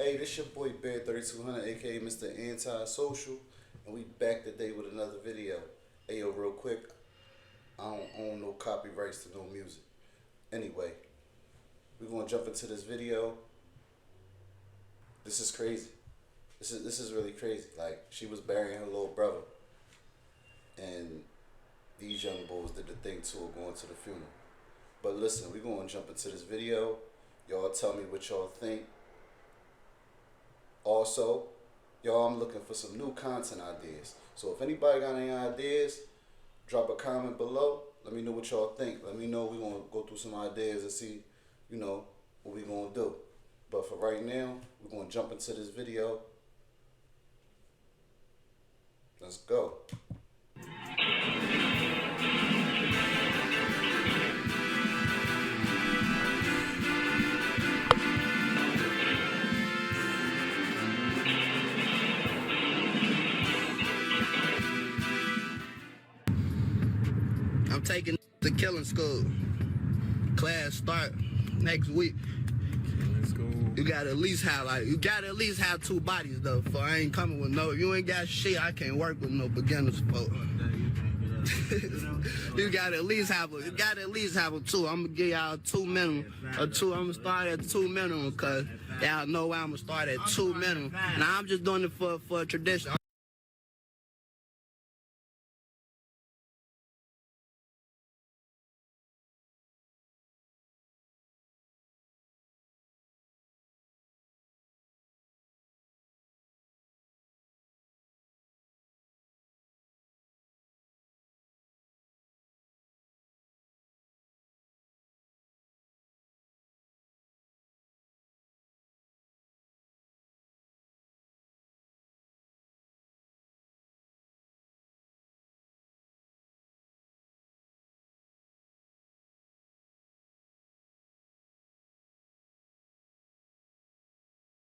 Hey, this your boy Bear 3200, aka Mr. Antisocial, and we back today with another video. Hey, yo, real quick, I don't own no copyrights to no music. Anyway, we're gonna jump into this video. This is crazy. This is really crazy. Like, she was burying her little brother, and these young boys did the thing to her going to the funeral. But listen, we're gonna jump into this video. Y'all tell me what y'all think. Also, y'all, I'm looking for some new content ideas. So if anybody got any ideas, drop a comment below. Let me know what y'all think. Let me know. We're going to go through some ideas and see, what we're going to do. But for right now, we're going to jump into this video. Let's go. I'm taking to killing school. Class start next week. Let's go. You gotta at least have two bodies though. For I ain't coming with no. If you ain't got shit, I can't work with no beginners folk. You gotta at least have a two. I'm gonna give y'all two minimum. I'm gonna start at two minimum cause y'all know why I'm gonna start at two minimum. Now I'm just doing it for a tradition.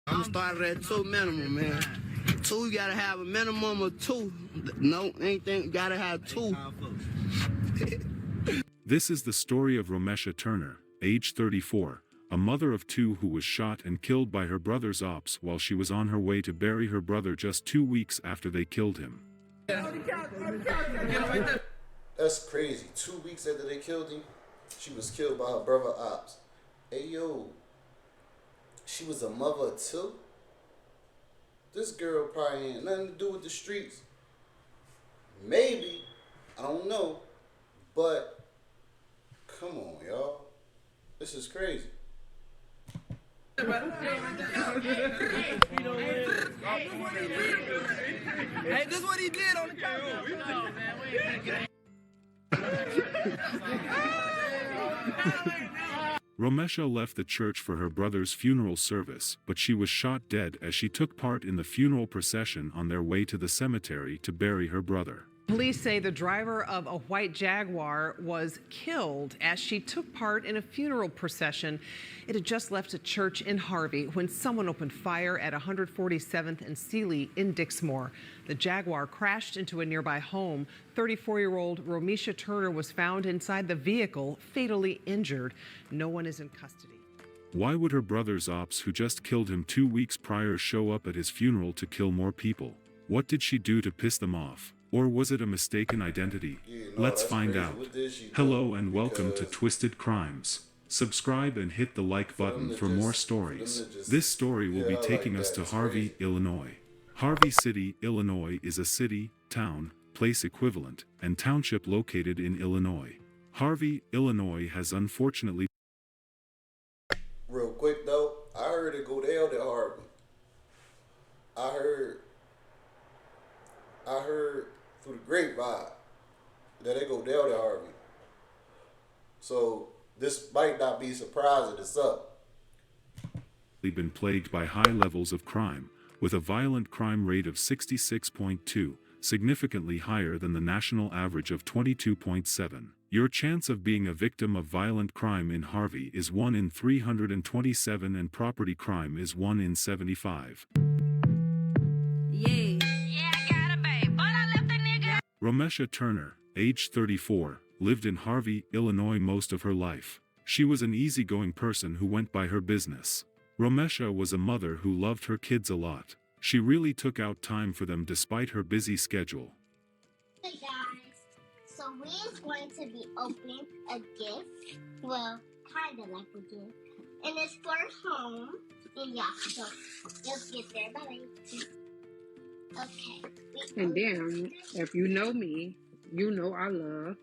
I'm gonna start at two minimum, man. Two, you gotta have a minimum of two. No, anything, you gotta have two. This is the story of Romesha Turner, age 34, a mother of two who was shot and killed by her brother's ops while she was on her way to bury her brother just 2 weeks after they killed him. That's crazy. 2 weeks after they killed him, she was killed by her brother ops. Hey, yo. She was a mother too? This girl probably ain't nothing to do with the streets. Maybe. I don't know. But, come on, y'all. This is crazy. Hey, this is what he did on the camera. Romesha left the church for her brother's funeral service, but she was shot dead as she took part in the funeral procession on their way to the cemetery to bury her brother. Police say the driver of a white Jaguar was killed as she took part in a funeral procession. It had just left a church in Harvey when someone opened fire at 147th and Sealy in Dixmoor. The Jaguar crashed into a nearby home. 34-year-old Romesha Turner was found inside the vehicle, fatally injured. No one is in custody. Why would her brother's ops who just killed him 2 weeks prior show up at his funeral to kill more people? What did she do to piss them off? Or was it a mistaken identity? Let's find out. Hello and welcome to Twisted Crimes. Subscribe and hit the like button for more stories. This story will be taking us to Harvey, Illinois. Harvey City, Illinois is a city, town, place equivalent, and township located in Illinois. Harvey, Illinois has unfortunately... Real quick though, I heard it go down to Harvey. I heard through the grapevine that they go down to Harvey. So this might not be surprising. It's up. been plagued by high levels of crime, with a violent crime rate of 66.2, significantly higher than the national average of 22.7. Your chance of being a victim of violent crime in Harvey is 1 in 327 and property crime is 1 in 75. Romesha Turner, age 34, lived in Harvey, Illinois most of her life. She was an easygoing person who went by her business. Romesha was a mother who loved her kids a lot. She really took out time for them despite her busy schedule. Hey guys, so we're going to be opening a gift. Well, kind of like a gift. And it's for home. And yeah, so let's get there. Bye. Okay. And then, if you know me, you know I love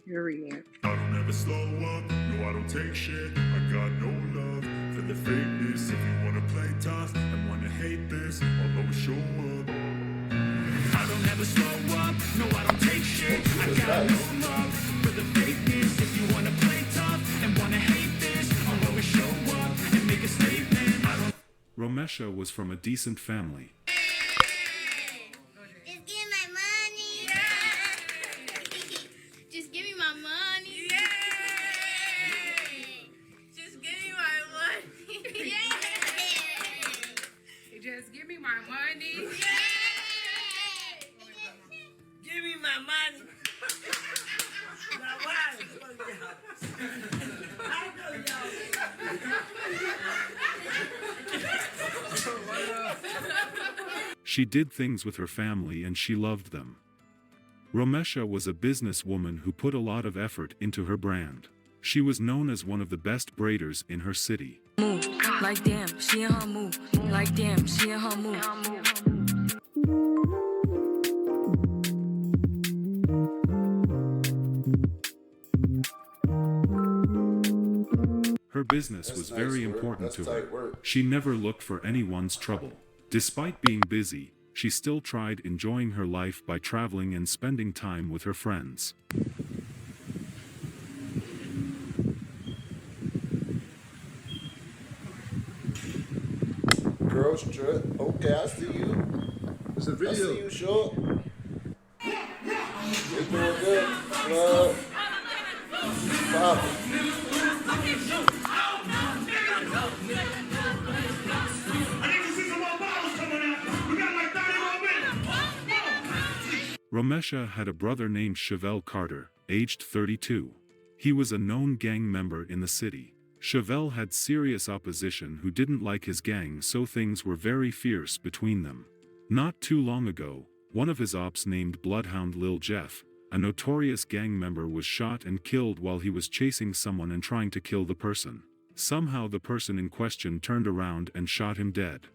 period. I don't ever slow up, no I don't take shit. I got no love for the fakeness. If you wanna play tough and wanna hate this, I'll always show up. I don't ever slow up, no I don't take shit. I got no love for the fakeness. If you wanna play tough and wanna hate this, I'll always show up and make a statement. Romesha was from a decent family. Just give me my money. Just give me my money. Just give me my money. Give me my money. Now, why? I know y'all. She did things with her family and she loved them. Romesha was a businesswoman who put a lot of effort into her brand. She was known as one of the best braiders in her city. Move, like damn, she in her move. Like damn, she in her move. Her business was very important to her. She never looked for anyone's trouble. Despite being busy, she still tried enjoying her life by traveling and spending time with her friends. Girl strut. Okay, I see you. It's a video. I see you, short. You doing good? Pop. Romesha had a brother named Chevelle Carter, aged 32. He was a known gang member in the city. Chevelle had serious opposition who didn't like his gang, so things were very fierce between them. Not too long ago, one of his ops named Bloodhound Lil Jeff, a notorious gang member, was shot and killed while he was chasing someone and trying to kill the person. Somehow the person in question turned around and shot him dead.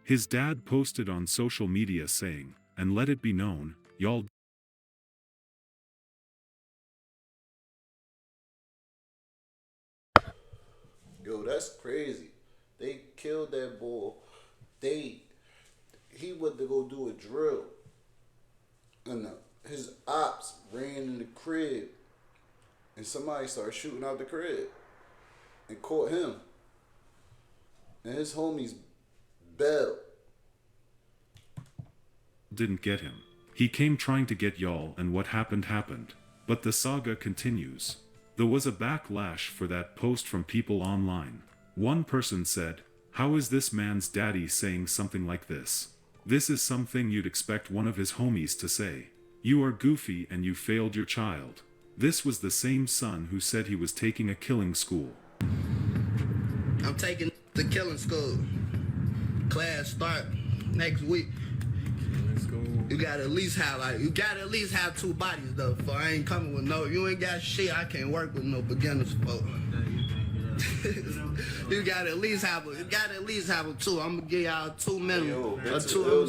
His dad posted on social media saying, "And let it be known, y'all." Yo, that's crazy. They killed that boy. He went to go do a drill. And his ops ran in the crib. And somebody started shooting out the crib. And caught him. And his homies bailed. Didn't get him. He came trying to get y'all, and what happened happened. But the saga continues. There was a backlash for that post from people online. One person said, "How is this man's daddy saying something like this? This is something you'd expect one of his homies to say. You are goofy and you failed your child." This was the same son who said he was taking a killing school. I'm taking the killing school. Class start next week. You gotta at least have 2 bodies though. For I ain't coming with no. You ain't got shit. I can't work with no beginners folk. You gotta at least have a 2. I'm gonna give y'all 2 minimum. I'm gonna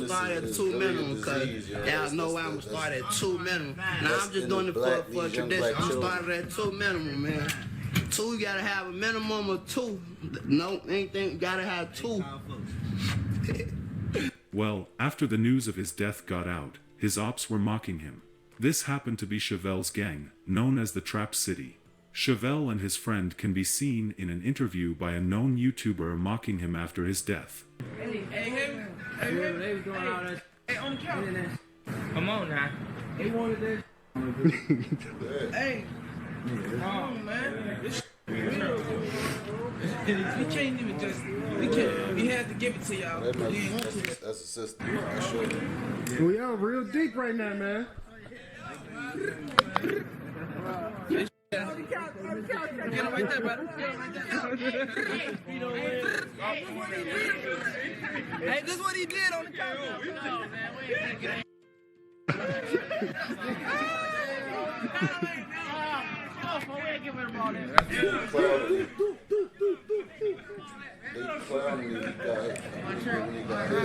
start at 2 minimum, cause y'all know I'm gonna start at 2 minimum. Now I'm just doing it for a tradition. I'm starting at 2 minimum, man. 2, you gotta have a minimum of 2. No, anything, you gotta have 2. Well, after the news of his death got out, his ops were mocking him. This happened to be Chevelle's gang, known as the Trap City. Chevelle and his friend can be seen in an interview by a known YouTuber mocking him after his death. Hey, they was doing all that. Hey, on the couch. Come on now. They wanted that. Hey, come on, man. This we can't even just. We had to give it to y'all. That's a system. I sure. We are real deep right now, man. Get him right there, brother. Hey, this is what he did on the couch. No, man, we ain't taking it. They clowning me. He got hit.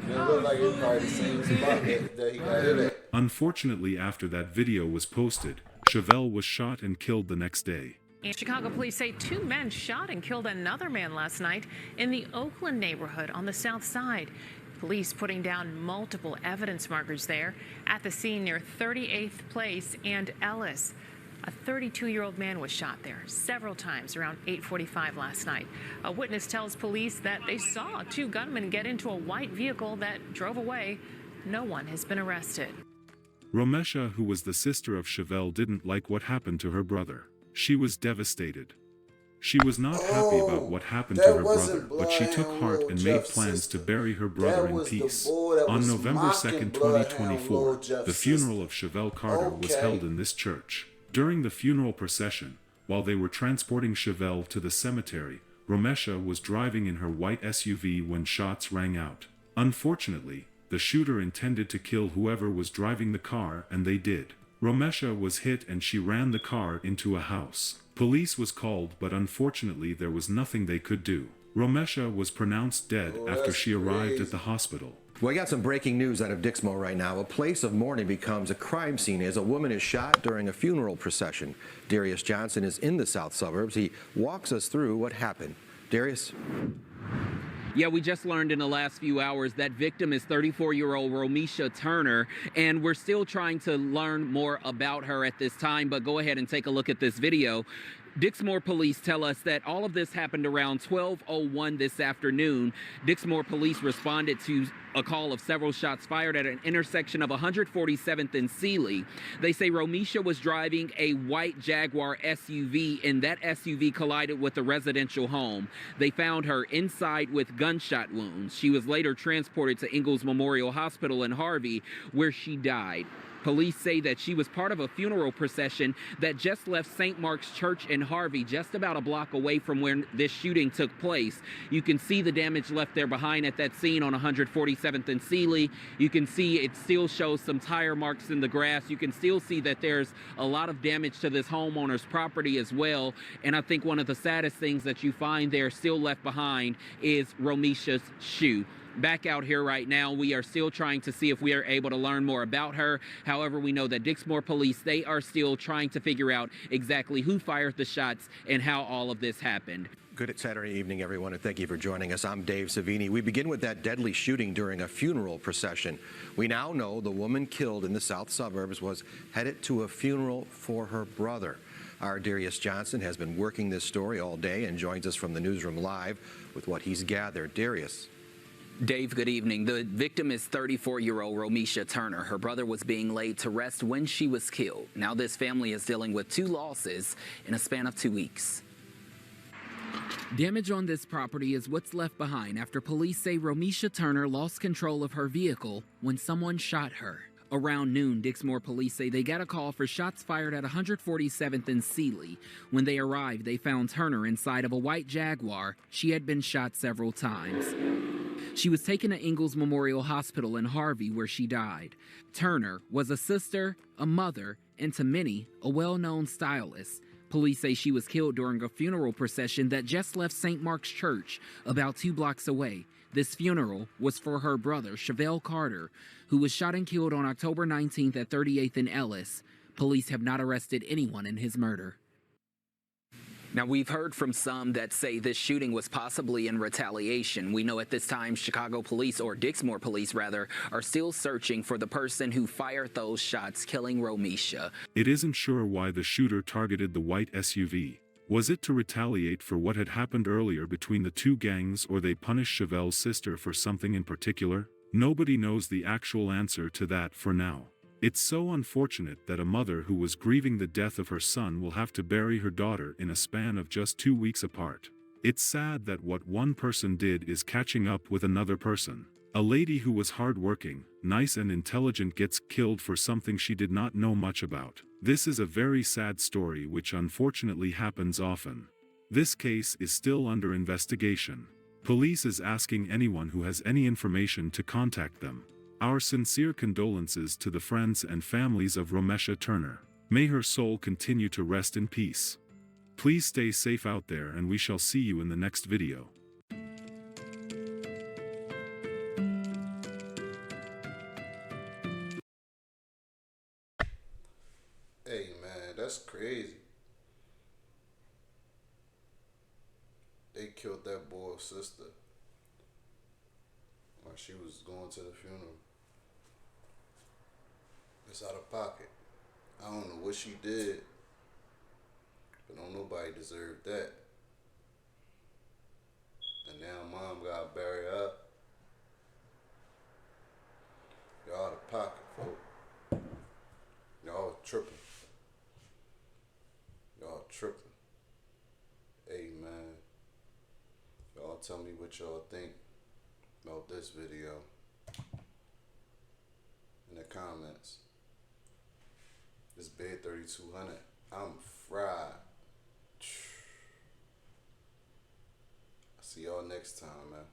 It looked like it was probably the same spot that he got hit at. Unfortunately, after that video was posted, Chevelle was shot and killed the next day. And Chicago police say 2 men shot and killed another man last night in the Oakland neighborhood on the south side. Police putting down multiple evidence markers there at the scene near 38th Place and Ellis. A 32-year-old man was shot there several times around 8:45 last night. A witness tells police that they saw 2 gunmen get into a white vehicle that drove away. No one has been arrested. Romesha, who was the sister of Chevelle, didn't like what happened to her brother. She was devastated. She was not happy about what happened to her brother, but she took heart and made plans to bury her brother in peace. On November 2nd, 2024, the funeral of Chevelle Carter was held in this church. During the funeral procession, while they were transporting Chevelle to the cemetery, Romesha was driving in her white SUV when shots rang out. Unfortunately, the shooter intended to kill whoever was driving the car, and they did. Romesha was hit and she ran the car into a house. Police was called, but unfortunately there was nothing they could do. Romesha was pronounced dead after she arrived at the hospital. We got some breaking news out of Dixmoor right now. A place of mourning becomes a crime scene as a woman is shot during a funeral procession. Darius Johnson is in the south suburbs. He walks us through what happened. Darius? Yeah, we just learned in the last few hours that victim is 34-year-old Romesha Turner, and we're still trying to learn more about her at this time, but go ahead and take a look at this video. Dixmoor police tell us that all of this happened around 12:01 this afternoon. Dixmoor police responded to a call of several shots fired at an intersection of 147th and Sealy. They say Romesha was driving a white Jaguar SUV, and that SUV collided with a residential home. They found her inside with gunshot wounds. She was later transported to Ingalls Memorial Hospital in Harvey, where she died. Police say that she was part of a funeral procession that just left St. Mark's Church in Harvey, just about a block away from where this shooting took place. You can see the damage left there behind at that scene on 147th and Sealy. You can see it still shows some tire marks in the grass. You can still see that there's a lot of damage to this homeowner's property as well. And I think one of the saddest things that you find there still left behind is Romesha's shoe. Back out here right now, we are still trying to see if we are able to learn more about her. However, we know that Dixmoor police, they are still trying to figure out exactly who fired the shots and how all of this happened. Good Saturday evening, everyone, and thank you for joining us. I'm Dave Savini. We begin with that deadly shooting during a funeral procession. We now know the woman killed in the south suburbs was headed to a funeral for her brother. Our Darius Johnson has been working this story all day and joins us from the newsroom live with what he's gathered. Darius. Dave, good evening. The victim is 34-year-old Romesha Turner. Her brother was being laid to rest when she was killed. Now this family is dealing with 2 losses in a span of 2 weeks. Damage on this property is what's left behind after police say Romesha Turner lost control of her vehicle when someone shot her. Around noon, Dixmoor police say they got a call for shots fired at 147th and Sealy. When they arrived, they found Turner inside of a white Jaguar. She had been shot several times. She was taken to Ingalls Memorial Hospital in Harvey, where she died. Turner was a sister, a mother, and to many, a well-known stylist. Police say she was killed during a funeral procession that just left St. Mark's Church, about 2 blocks away. This funeral was for her brother, Chevelle Carter, who was shot and killed on October 19th at 38th and Ellis. Police have not arrested anyone in his murder. Now, we've heard from some that say this shooting was possibly in retaliation. We know at this time Chicago police, or Dixmoor police rather, are still searching for the person who fired those shots, killing Romeisha. It isn't sure why the shooter targeted the white SUV. Was it to retaliate for what had happened earlier between the two gangs, or they punished Chevelle's sister for something in particular? Nobody knows the actual answer to that for now. It's so unfortunate that a mother who was grieving the death of her son will have to bury her daughter in a span of just 2 weeks apart. It's sad that what one person did is catching up with another person. A lady who was hardworking, nice and intelligent gets killed for something she did not know much about. This is a very sad story which unfortunately happens often. This case is still under investigation. Police is asking anyone who has any information to contact them. Our sincere condolences to the friends and families of Romeisha Turner. May her soul continue to rest in peace. Please stay safe out there, and we shall see you in the next video. Hey man, that's crazy. They killed that boy's sister while she was going to the funeral. It's out of pocket. I don't know what she did, but don't nobody deserve that. And now mom got buried up. Y'all out of pocket, folks. Y'all tripping. Y'all tripping. Hey man, y'all tell me what y'all think about this video in the comments. This bed 3200. I'm fried. See y'all next time, man.